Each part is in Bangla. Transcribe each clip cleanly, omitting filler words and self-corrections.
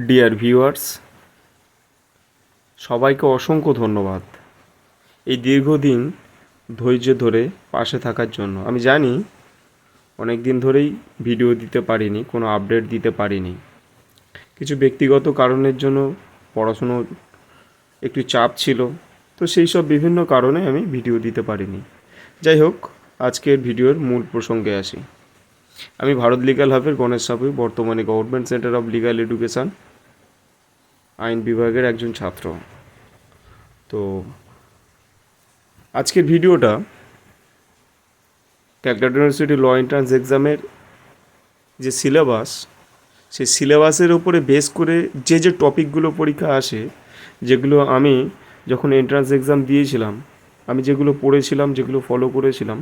ডিয়ার ভিউয়ার্স, সবাইকে অসংখ্য ধন্যবাদ এই দীর্ঘদিন ধৈর্য ধরে পাশে থাকার জন্য। আমি জানি অনেক দিন ধরেই ভিডিও দিতে পারিনি, কোনো আপডেট দিতে পারিনি, কিছু ব্যক্তিগত কারণের জন্য। পড়াশুনো একটু চাপ ছিল, তো সেই সব বিভিন্ন কারণে আমি ভিডিও দিতে পারিনি। যাই হোক, আজকের ভিডিওর মূল প্রসঙ্গে আসি। আমি ভারত লিগ্যাল হাবের গণেশ সাপুই, বর্তমানে government centre of legal education আইন বিভাগের একজন ছাত্র। তো আজকের ভিডিওটা ক্যালকাটা ইউনিভার্সিটি ল এন্ট্রান্স এক্সামের যে সিলেবাস, সেই সিলেবাসের উপরে বেস করে যে টপিকগুলো পরীক্ষা আসে, যেগুলো আমি যখন এন্ট্রান্স এক্সাম দিয়েছিলাম, আমি যেগুলো পড়েছিলাম, যেগুলো ফলো করেছিলাম,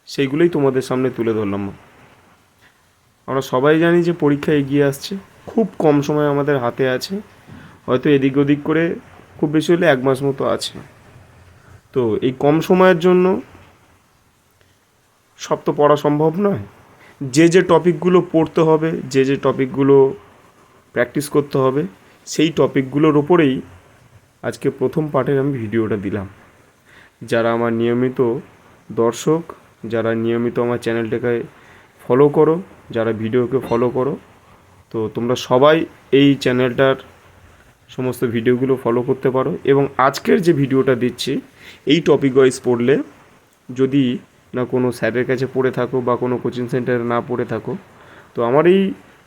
সেইগুলোই তোমাদের সামনে তুলে ধরলাম। আমরা সবাই জানি যে পরীক্ষা এগিয়ে আসছে, খুব কম সময় আমাদের হাতে আছে, হয়তো এদিক ওদিক করে খুব বেশি হলে 1 মাস মতো আছে। তো এই কম সময়ের জন্য সব তো পড়া সম্ভব নয়। যে টপিকগুলো পড়তে হবে, যে টপিকগুলো প্র্যাকটিস করতে হবে, সেই টপিকগুলোর ওপরেই আজকে প্রথম পার্টের আমি ভিডিওটা দিলাম। যারা আমার নিয়মিত দর্শক, যারা নিয়মিত আমার চ্যানেলটাকে ফলো করো, যারা ভিডিওকে ফলো করো, তো তোমরা সবাই এই চ্যানেলটার সমস্ত ভিডিওগুলো ফলো করতে পারো। এবং আজকের যে ভিডিওটা দিচ্ছি, এই টপিক ওয়াইজ পড়লে, যদি না কোনো স্যারের কাছে পড়ে থাকো বা কোনো কোচিং সেন্টারে না পড়ে থাকো, তো আমার এই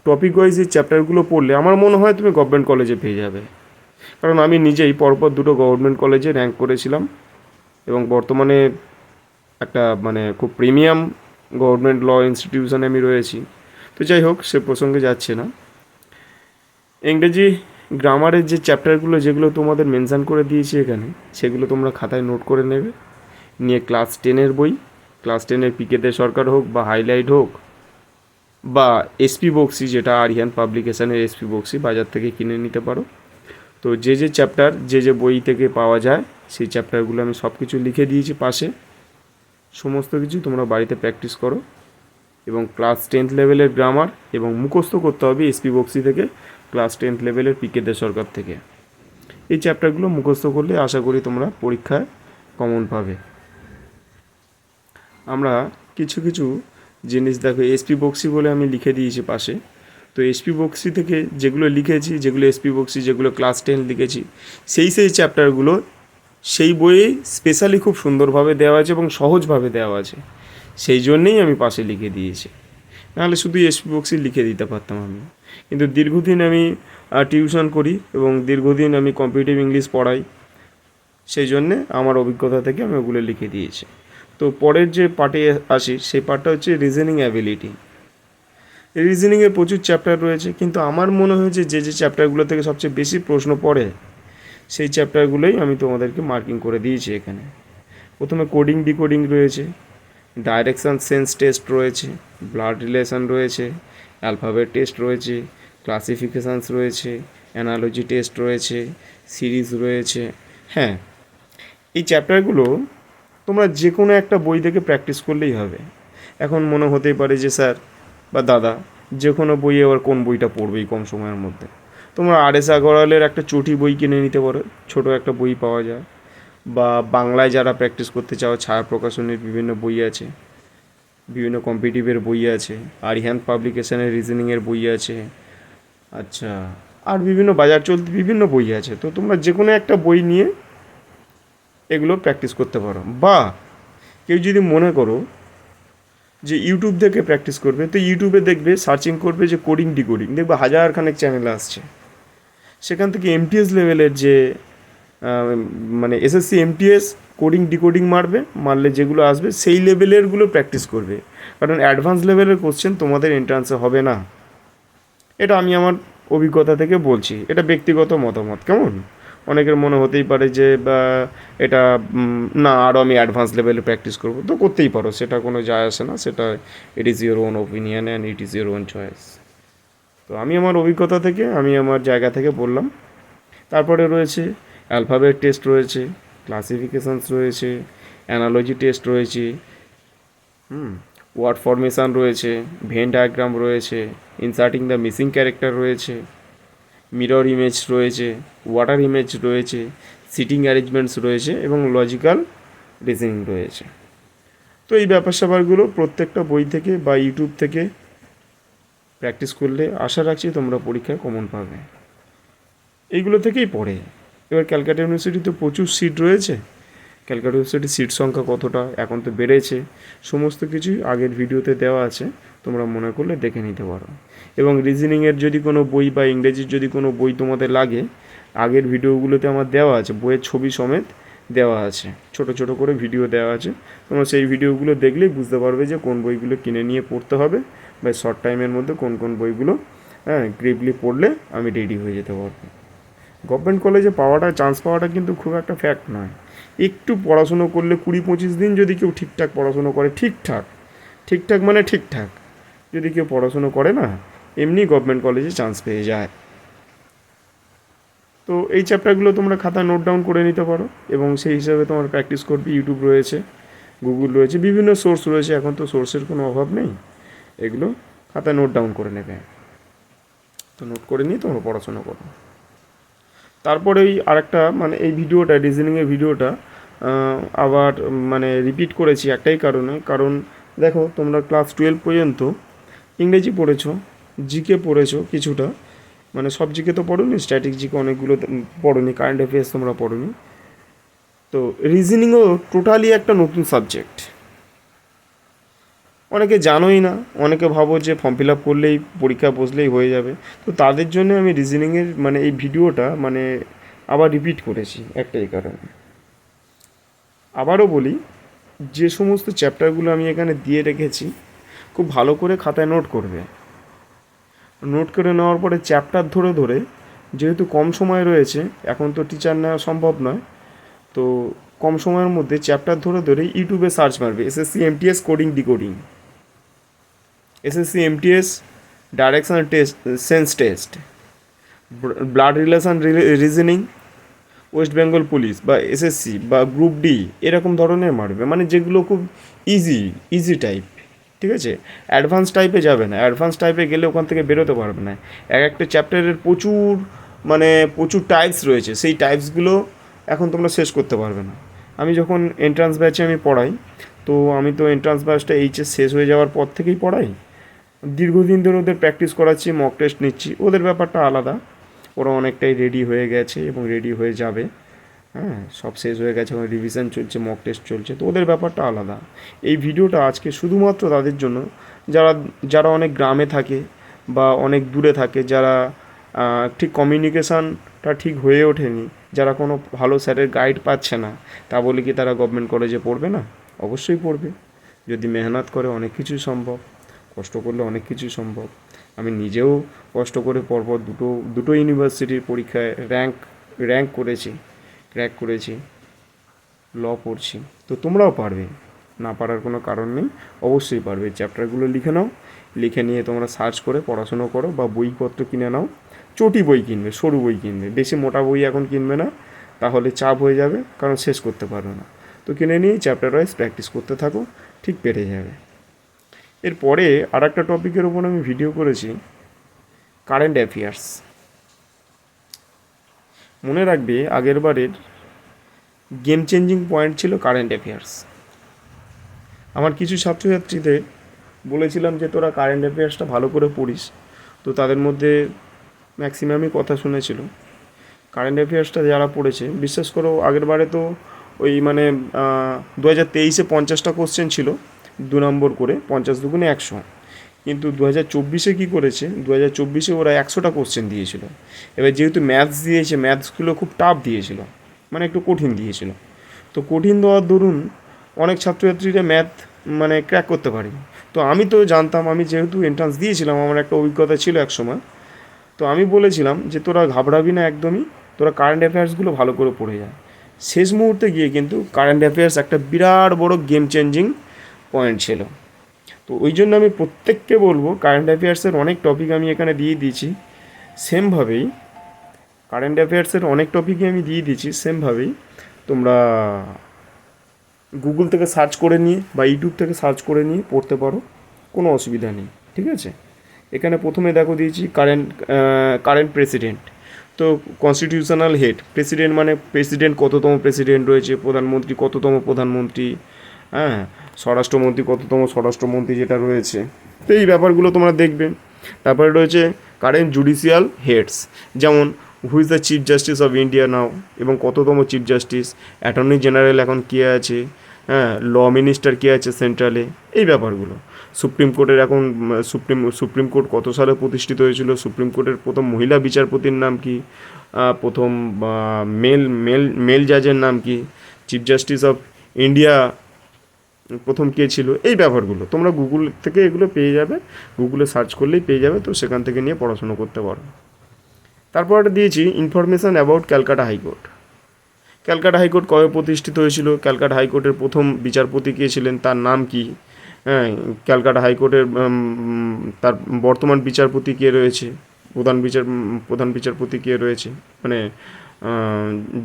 টপিক ওয়াইজ এই চ্যাপ্টারগুলো পড়লে আমার মনে হয় তুমি গভর্নমেন্ট কলেজে পেয়ে যাবে। কারণ আমি নিজেই পরপর 2টো গভর্নমেন্ট কলেজে র্যাঙ্ক করেছিলাম এবং বর্তমানে একটা খুব প্রিমিয়াম গভর্নমেন্ট ল ইনস্টিটিউশনে আমি রয়েছি। তো যাই হোক, সে প্রসঙ্গে যাচ্ছে না। ইংরেজি গ্রামারের যে চ্যাপ্টারগুলো যেগুলো তোমাদের মেনশান করে দিয়েছি এখানে, সেগুলো তোমরা খাতায় নোট করে নেবে, নিয়ে ক্লাস 10-এর বই, ক্লাস 10-এর পিকে দে সরকার হোক বা হাইলাইট হোক বা এসপি বক্সি, যেটা আরিয়ান পাবলিকেশানের এসপি বক্সি, বাজার থেকে কিনে নিতে পারো। তো যে চ্যাপ্টার যে বই থেকে পাওয়া যায়, সেই চ্যাপ্টারগুলো আমি সব কিছু লিখে দিয়েছি পাশে। সমস্ত কিছু তোমরা বাড়িতে প্র্যাকটিস করো এবং ক্লাস 10th লেভেলের গ্রামার এবং মুখস্থ করতে হবে এসপি বক্সি থেকে, ক্লাস 10th লেভেলের পিকে দে সরকার থেকে। এই চ্যাপ্টারগুলো মুখস্থ করলে আশা করি তোমরা পরীক্ষায় কমন পাবে। আমরা কিছু কিছু জিনিস দেখো, এসপি বক্সি বলে আমি লিখে দিয়েছি পাশে। তো এসপি বক্সি থেকে যেগুলো লিখেছি, যেগুলো এসপি বক্সি, যেগুলো ক্লাস 10 লিখেছি, সেই চ্যাপ্টারগুলো সেই বইয়ে স্পেশালি খুব সুন্দরভাবে দেওয়া আছে এবং সহজভাবে দেওয়া আছে, সেই জন্যেই আমি পাশে লিখে দিয়েছি। নাহলে শুধু এসপি বক্সি লিখে দিতে পারতাম আমি। কিন্তু দীর্ঘদিন আমি টিউশন করি এবং দীর্ঘদিন আমি কম্পিটিটিভ ইংলিশ পড়াই, সেই জন্যে আমার অভিজ্ঞতা থেকে আমি ওগুলো লিখে দিয়েছি। তো পরের যে পার্টে আসি, সেই পার্টটা হচ্ছে রিজনিং অ্যাবিলিটি। রিজনিংয়ের প্রচুর চ্যাপ্টার রয়েছে, কিন্তু আমার মনে হয়েছে যে চ্যাপ্টারগুলো থেকে সবচেয়ে বেশি প্রশ্ন পড়ে, সেই চ্যাপ্টারগুলোই আমি তোমাদেরকে মার্কিং করে দিয়েছি এখানে। প্রথমে কোডিং ডিকোডিং রয়েছে, ডাইরেকশান সেন্স টেস্ট রয়েছে, ব্লাড রিলেশন রয়েছে, অ্যালফাবেট টেস্ট রয়েছে, ক্লাসিফিকেশানস রয়েছে, অ্যানালজি টেস্ট রয়েছে, সিরিজ রয়েছে। হ্যাঁ, এই চ্যাপ্টারগুলো তোমরা যে কোনো একটা বই থেকে প্র্যাকটিস করলেই হবে। এখন মনে হতেই পারে যে স্যার বা দাদা, যে কোনো বই আবার কোন বইটা পড়বে এই কম সময়ের মধ্যে? তোমরা আর.এস. আগরওয়ালের একটা চটি বই কিনে নিতে পারো, ছোটো একটা বই পাওয়া যায়। বা বাংলায় যারা প্র্যাকটিস করতে চাও, ছায়া প্রকাশনের বিভিন্ন বই আছে, বিভিন্ন কম্পিটিটিভের বই আছে, আরিহান পাবলিকেশনের রিজনিংয়ের বই আছে। আচ্ছা, আর বিভিন্ন বাজার চলতি বিভিন্ন বই আছে। তো তোমরা যে কোনো একটা বই নিয়ে এগুলো প্র্যাকটিস করতে পারো। বা কেউ যদি মনে করো যে ইউটিউব থেকে প্র্যাকটিস করবে, তো ইউটিউবে দেখবে, সার্চিং করবে যে কোডিং ডিকোডিং, দেখবে হাজারখানেক চ্যানেল আসছে। সেখান থেকে এমটিএস লেভেলের যে এসএসসি এমটিএস কোডিং ডিকোডিং মারলে যেগুলো আসবে সেই লেভেলেরগুলো প্র্যাকটিস করবে। কারণ অ্যাডভান্স লেভেলের কোশ্চেন তোমাদের এন্ট্রান্সে হবে না। এটা আমি আমার অভিজ্ঞতা থেকে বলছি, এটা ব্যক্তিগত মতামত। কেমন? অনেকের মনে হতেই পারে যে এটা না, আরও আমি অ্যাডভান্স লেভেলে প্র্যাকটিস করবো, তো করতেই পারো, সেটা কোনো যায় আসে না। সেটা it is your own opinion and it is your own choice. তো আমি আমার অভিজ্ঞতা থেকে, আমি আমার জায়গা থেকে বললাম। তারপরে রয়েছে অ্যালফাবেট টেস্ট রয়েছে, ক্লাসিফিকেশানস রয়েছে, অ্যানালজি টেস্ট রয়েছে, ওয়ার্ড ফরমেশান রয়েছে, ভেন ডায়াগ্রাম রয়েছে, ইনসার্টিং দ্য মিসিং ক্যারেক্টার রয়েছে, মিরর ইমেজ রয়েছে, ওয়াটার ইমেজ রয়েছে, সিটিং অ্যারেঞ্জমেন্টস রয়েছে এবং লজিক্যাল রিজনিং রয়েছে। তো এই ব্যাপার স্যাপারগুলো প্রত্যেকটা বই থেকে বা ইউটিউব থেকে প্র্যাকটিস করলে আশা রাখছি তোমরা পরীক্ষায় কমন পাবে। এইগুলো থেকেই পড়ে। এবার ক্যালকাটা ইউনিভার্সিটিতে প্রচুর সিট রয়েছে। ক্যালকাটা ইউনিভার্সিটির সিট সংখ্যা কতটা, এখন তো বেড়েছে, সমস্ত কিছুই আগের ভিডিওতে দেওয়া আছে, তোমরা মনে করলে দেখে নিতে পারো। এবং রিজনিংয়ের যদি কোনো বই বা ইংরেজির যদি কোনো বই তোমাদের লাগে, আগের ভিডিওগুলোতে আমার দেওয়া আছে, বইয়ের ছবি সমেত দেওয়া আছে, ছোট ছোট করে ভিডিও দেওয়া আছে। তোমরা সেই ভিডিওগুলো দেখলেই বুঝতে পারবে যে কোন বইগুলো কিনে নিয়ে পড়তে হবে বা শর্ট টাইমের মধ্যে কোন কোন বইগুলো গ্রিপলি পড়লে আমি রেডি হয়ে যেতে পারবো। গভর্নমেন্ট কলেজে পাওয়াটা, চান্স পাওয়াটা কিন্তু খুব একটা ফ্যাক্ট নয়। একটু পড়াশুনো করলে 20-25 দিন যদি কেউ ঠিকঠাক পড়াশুনো করে, ঠিকঠাক ঠিকঠাক মানে ঠিকঠাক যদি কেউ পড়াশুনো করে না, এমনি গভর্নমেন্ট কলেজে চান্স পেয়ে যায়। তো এই চ্যাপ্টারগুলো তোমরা খাতায় নোট ডাউন করে নিতে পারো এবং সেই হিসাবে তোমার প্র্যাকটিস করবে। ইউটিউব রয়েছে, গুগল রয়েছে, বিভিন্ন সোর্স রয়েছে, এখন তো সোর্সের কোনো অভাব নেই। এগুলো খাতায় নোট ডাউন করে নেবে, তো নোট করে নিয়ে তোমরা পড়াশোনা করো। তারপরে ওই আরেকটা মানে এই ভিডিওটা, রিজনিংয়ের ভিডিওটা আবার মানে রিপিট করেছি একটাই কারণে, কারণ দেখো তোমরা ক্লাস 12 পর্যন্ত ইংরেজি পড়েছো, জিকে পড়েছো কিছুটা, মানে সব জিকে তো পড়োনি, স্ট্যাটিক জিকে অনেকগুলো পড়োনি, কারেন্ট অ্যাফেয়ার্স তোমরা পড়োনি। তো রিজনিংও টোটালি একটা নতুন সাবজেক্ট, অনেকে জানোই না, অনেকে ভাবো যে ফর্ম ফিল আপ করলেই পরীক্ষা বসলেই হয়ে যাবে। তো তাদের জন্য আমি রিজনিংয়ের মানে এই ভিডিওটা মানে আবার রিপিট করেছি একটাই কারণে। আবারও বলি, যে সমস্ত চ্যাপ্টারগুলো আমি এখানে দিয়ে রেখেছি খুব ভালো করে খাতায় নোট করবে। নোট করে নেওয়ার পরে চ্যাপ্টার ধরে ধরে, যেহেতু কম সময় রয়েছে, এখন তো টিচার নেওয়া সম্ভব নয়, তো কম সময়ের মধ্যে চ্যাপ্টার ধরে ধরে ইউটিউবে সার্চ মারবে SSC MTS coding decoding, SSC MTS direction test, sense test, blood relation reasoning, West Bengal police বা এসএসসি বা গ্রুপ ডি, এরকম ধরনের মারবে, মানে যেগুলো খুব ইজি টাইপ। ঠিক আছে, অ্যাডভান্স টাইপে যাবে না, অ্যাডভান্স টাইপে গেলে ওখান থেকে বেরোতে পারবে না। এক একটা চ্যাপ্টারের প্রচুর টাইপস রয়েছে, সেই টাইপসগুলো এখন তোমরা শেষ করতে পারবে না। আমি যখন এন্ট্রান্স ব্যাচে আমি পড়াই, তো আমি তো এন্ট্রান্স ব্যাচটা এইচএস শেষ হয়ে যাওয়ার পর থেকেই পড়াই, দীর্ঘদিন ধরে ওদের প্র্যাকটিস করাচ্ছি, মক টেস্ট নিচ্ছি। ওদের ব্যাপারটা আলাদা, ওরা অনেকটাই রেডি হয়ে গেছে এবং রেডি হয়ে যাবে। হ্যাঁ, সব শেষ হয়ে গেছে, এখন রিভিশন চলছে, মক টেস্ট চলছে, তো ওদের ব্যাপারটা আলাদা। এই ভিডিওটা আজকে শুধুমাত্র তাদের জন্য যারা যারা অনেক গ্রামে থাকে বা অনেক দূরে থাকে, যারা ঠিক কমিউনিকেশানটা ঠিক হয়ে ওঠেনি, যারা কোনো ভালো স্যারের গাইড পাচ্ছে না, তা বলে কি তারা গভর্নমেন্ট কলেজে পড়বে না? অবশ্যই পড়বে। যদি মেহনত করে অনেক কিছুই সম্ভব, কষ্ট করলে অনেক কিছুই সম্ভব। আমি নিজেও কষ্ট করে পরপর দুটো ইউনিভার্সিটির পরীক্ষায় র্যাঙ্ক করেছি, ক্র্যাক করেছি, ল পড়ছি। তো তোমরাও পারবে, না পারার কোনো কারণ নেই, অবশ্যই পারবে। চ্যাপ্টারগুলো লিখে নাও, লিখে নিয়ে তোমরা সার্চ করে পড়াশুনো করো বা বইপত্র কিনে নাও। চটি বই কিনবে, সরু বই কিনবে, বেশি মোটা বই এখন কিনবে না, তাহলে চাপ হয়ে যাবে, কারণ শেষ করতে পারবে না। তো কিনে নিয়ে চ্যাপ্টার ওয়াইজ প্র্যাকটিস করতে থাকো, ঠিক পেরে যাবে। এরপরে আর একটা টপিকের উপর আমি ভিডিও করেছি, কারেন্ট অ্যাফেয়ার্স। মনে রাখবে আগের বারের গেম চেঞ্জিং পয়েন্ট ছিল কারেন্ট অ্যাফেয়ার্স। আমার কিছু ছাত্রছাত্রীদের বলেছিলাম যে তোরা কারেন্ট অ্যাফেয়ার্সটা ভালো করে পড়িস, তো তাদের মধ্যে ম্যাক্সিমামই কথা শুনেছিল। কারেন্ট অ্যাফেয়ার্সটা যারা পড়েছে, বিশ্বাস করো আগের বারে তো ওই মানে 2023-এ 50টা কোশ্চেন ছিল, 2 নম্বর করে, 50 দুগুণে 100। কিন্তু 2024-এ কী করেছে, 2024-এ ওরা 100টা কোশ্চেন দিয়েছিল। এবার যেহেতু ম্যাথস দিয়েছে, ম্যাথসগুলো খুব টাফ দিয়েছিল, মানে একটু কঠিন দিয়েছিল। তো কঠিন দেওয়ার দরুন অনেক ছাত্রছাত্রীরা ম্যাথ মানে ক্র্যাক করতে পারেনি। তো আমি তো জানতাম, আমি যেহেতু এন্ট্রান্স দিয়েছিলাম, আমার একটা অভিজ্ঞতা ছিল এক সময়, তো আমি বলেছিলাম যে তোরা ঘাবড়াবি না একদমই, তোরা কারেন্ট অ্যাফেয়ার্সগুলো ভালো করে পড়ে যায়। শেষ মুহূর্তে গিয়ে কিন্তু কারেন্ট অ্যাফেয়ার্স একটা বিরাট বড় গেম চেঞ্জিং পয়েন্ট ছিল। তো ওই জন্য আমি প্রত্যেককে বলবো, কারেন্ট অ্যাফেয়ার্সের অনেক টপিক আমি এখানে দিয়ে দিয়েছি, সেমভাবেই কারেন্ট অ্যাফেয়ার্সের অনেক টপিকই আমি দিয়ে দিয়েছি, সেমভাবেই তোমরা গুগল থেকে সার্চ করে নিয়ে বা ইউটিউব থেকে সার্চ করে নিয়ে পড়তে পারো, কোনো অসুবিধা নেই, ঠিক আছে। এখানে প্রথমে দেখো দিয়েছি কারেন্ট প্রেসিডেন্ট। তো কনস্টিটিউশনাল হেড, প্রেসিডেন্ট মানে প্রেসিডেন্ট কততম প্রেসিডেন্ট রয়েছে, প্রধানমন্ত্রী কততম প্রধানমন্ত্রী, হ্যাঁ, স্বরাষ্ট্রমন্ত্রী কততম স্বরাষ্ট্রমন্ত্রী যেটা রয়েছে, তো এই ব্যাপারগুলো তোমরা দেখবে। তারপরে রয়েছে কারেন্ট জুডিশিয়াল হেডস, যেমন who is the chief justice of India নাও, এবং কততম চিফ জাস্টিস, অ্যাটর্নি জেনারেল এখন কে আছে, হ্যাঁ, ল মিনিস্টার কে আছে সেন্ট্রালে, এই ব্যাপারগুলো। সুপ্রিম কোর্টের এখন সুপ্রিম কোর্ট কত সালে প্রতিষ্ঠিত হয়েছিল, সুপ্রিম কোর্টের প্রথম মহিলা বিচারপতির নাম কি, প্রথম মেল মেল মেল জাজের নাম কি, চিফ জাস্টিস অফ ইন্ডিয়া প্রথম কে ছিল, এই ব্যাপারগুলো তোমরা গুগল থেকে এগুলো পেয়ে যাবে, গুগলে সার্চ করলেই পেয়ে যাবে, তো সেখান থেকে নিয়ে পড়াশোনা করতে পারো। তারপর একটা দিয়েছি information about Calcutta high court. Calcutta high court কবে প্রতিষ্ঠিত হয়েছিল, ক্যালকাটা হাইকোর্টের প্রথম বিচারপতি কে ছিলেন, তার নাম কি, হ্যাঁ, ক্যালকাটা হাইকোর্টের তার বর্তমান বিচারপতি কে রয়েছে, প্রধান বিচারপতি কে রয়েছে, মানে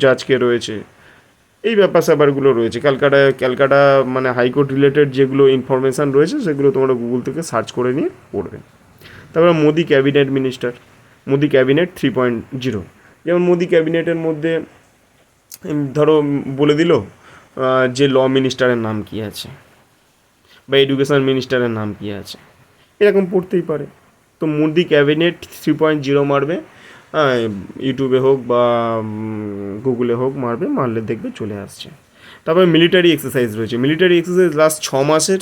জাজ কে রয়েছে, এই ব্যাপার স্যাপারগুলো রয়েছে। ক্যালকাটা মানে হাইকোর্ট রিলেটেড যেগুলো ইনফরমেশান রয়েছে সেগুলো তোমরা গুগল থেকে সার্চ করে নিয়ে পড়বে। তারপরে Modi cabinet minister, Modi cabinet 3.0, যেমন মোদি ক্যাবিনেটের মধ্যে ধরো বলে দিল যে ল মিনিস্টারের নাম কী আছে বা এডুকেশন মিনিস্টারের নাম কী আছে, এরকম পড়তেই পারে। তো মোদি ক্যাবিনেট 3.0 মারবে, ইউটিউবে হোক বা গুগলে হোক মারবে, মারলে দেখবে চলে আসছে। তারপরে মিলিটারি এক্সারসাইজ রয়েছে, মিলিটারি এক্সারসাইজ লাস্ট 6 মাসের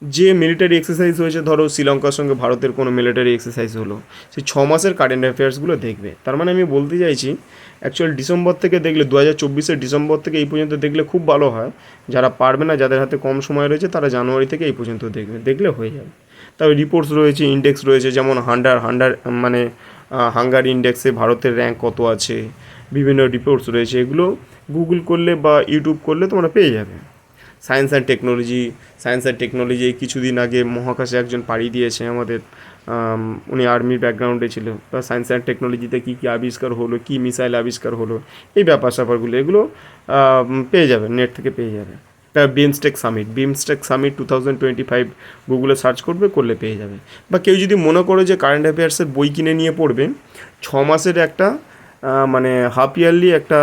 যে মিলিটারি এক্সারসাইজ হয়েছে, ধরো শ্রীলঙ্কার সঙ্গে ভারতের কোনো মিলিটারি এক্সারসাইজ হলো, সেই 6 মাসের কারেন্ট অ্যাফেয়ার্সগুলো দেখবে। তার মানে আমি বলতে চাইছি অ্যাকচুয়াল ডিসেম্বর থেকে দেখলে, 2024-এর ডিসেম্বর থেকে এই পর্যন্ত দেখলে খুব ভালো হয়। যারা পারবে না, যাদের হাতে কম সময় রয়েছে, তারা জানুয়ারি থেকে এই পর্যন্ত দেখলে হয়ে যাবে। তবে রিপোর্টস রয়েছে, ইন্ডেক্স রয়েছে, যেমন মানে হাঙ্গার ইন্ডেক্সে ভারতের র্যাঙ্ক কত আছে, বিভিন্ন রিপোর্টস রয়েছে, এগুলো গুগল করলে বা ইউটিউব করলে তোমরা পেয়ে যাবে। সায়েন্স অ্যান্ড টেকনোলজি এই কিছুদিন আগে মহাকাশে একজন পাড়ি দিয়েছে আমাদের, উনি আর্মির ব্যাকগ্রাউন্ডে ছিল, বা সায়েন্স অ্যান্ড টেকনোলজিতে কী কী আবিষ্কার হলো, কী মিসাইল আবিষ্কার হলো, এই ব্যাপার স্যাপারগুলো এগুলো পেয়ে যাবে, নেট থেকে পেয়ে যাবে। তার বিমস্টেক সামিট 2025 গুগলে সার্চ করলে পেয়ে যাবে। বা কেউ যদি মনে করো যে কারেন্ট অ্যাফেয়ার্সের বই কিনে নিয়ে পড়বে, 6 মাসের একটা মানে হাফ ইয়ারলি একটা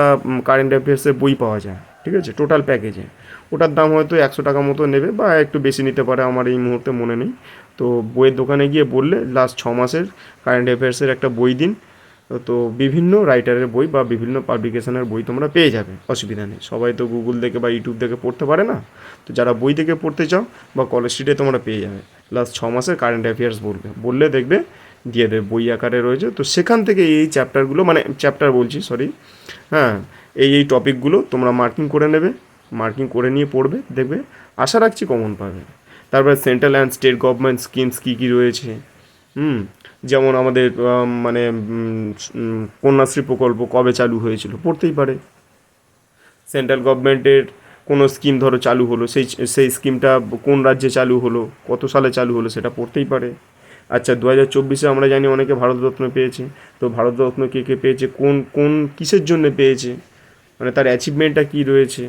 কারেন্ট অ্যাফেয়ার্সের বই পাওয়া যায়, ঠিক আছে, টোটাল প্যাকেজে। ওটার দাম হয়তো 100 টাকা মতো নেবে, বা একটু বেশি নিতে পারে, আমার এই মুহূর্তে মনে নেই। তো বইয়ের দোকানে গিয়ে বললে লাস্ট 6 মাসের কারেন্ট অ্যাফেয়ার্সের একটা বই দিন, তো বিভিন্ন রাইটারের বই বা বিভিন্ন পাবলিকেশনের বই তোমরা পেয়ে যাবে, অসুবিধা নেই। সবাই তো গুগল দেখে বা ইউটিউব দেখে পড়তে পারে না, তো যারা বই থেকে পড়তে চাও বা কলেজ স্ট্রিটে তোমরা পেয়ে যাবে, লাস্ট 6 মাসের কারেন্ট অ্যাফেয়ার্স বললে দেখবে দিয়ে দেবে, বই আকারে রয়েছে। তো সেখান থেকে এই চ্যাপ্টারগুলো, মানে চ্যাপ্টার বলছি সরি, হ্যাঁ, এই টপিকগুলো তোমরা মার্কিং করে নেবে, মার্কিং করে নিয়ে পড়বে, দেখবে আশা রাখছি কমন পাবে। তারপরে central and state government schemes কী কী রয়েছে, যেমন আমাদের মানে কন্যাশ্রী প্রকল্প কবে চালু হয়েছিল, পড়তেই পারে। সেন্ট্রাল গভর্নমেন্টের কোনো স্কিম ধরো চালু হলো, সেই স্কিমটা কোন রাজ্যে চালু হলো, কত সালে চালু হলো, সেটা পড়তেই পারে। আচ্ছা, 2024-এ আমরা জানি অনেকে ভারতরত্ন পেয়েছে, তো ভারতরত্ন কে কে পেয়েছে, কোন কিসের জন্য পেয়েছে, মানে তার অ্যাচিভমেন্টটা কী রয়েছে,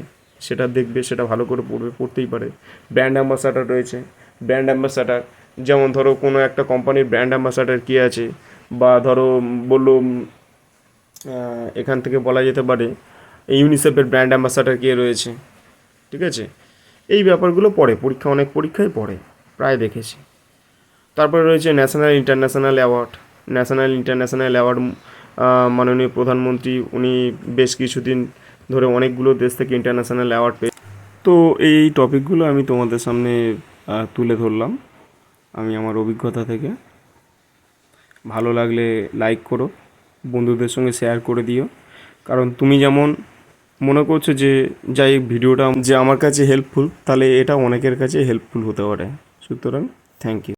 সেটা দেখবে, সেটা ভালো করে পড়তেই পারে। ব্র্যান্ড অ্যাম্বাসাডার রয়েছে, ব্র্যান্ড অ্যাম্বাসাডার যেমন ধরো কোনো একটা কোম্পানির ব্র্যান্ড অ্যাম্বাসাডার কে আছে, বা ধরো বললো এখান থেকে বলা যেতে পারে ইউনিসেফের ব্র্যান্ড অ্যাম্বাসাডার কে রয়েছে, ঠিক আছে, এই ব্যাপারগুলো পড়ে, অনেক পরীক্ষায় পড়ে, প্রায় দেখেছি। তারপরে রয়েছে ন্যাশনাল ইন্টারন্যাশনাল অ্যাওয়ার্ড, মাননীয় প্রধানমন্ত্রী উনি বেশ কিছুদিন ধরে অনেকগুলো দেশ থেকে ইন্টারন্যাশনাল অ্যাওয়ার্ড পেয়ে। তো এই টপিকগুলো আমি তোমাদের সামনে তুলে ধরলাম আমি আমার অভিজ্ঞতা থেকে। ভালো লাগলে লাইক করো, বন্ধুদের সঙ্গে শেয়ার করে দিও, কারণ তুমি যেমন মনে করছো যে যাই ভিডিওটা যে আমার কাছে হেল্পফুল, তাহলে এটা অনেকের কাছে হেল্পফুল হতে পারে। সুতরাং থ্যাংক ইউ।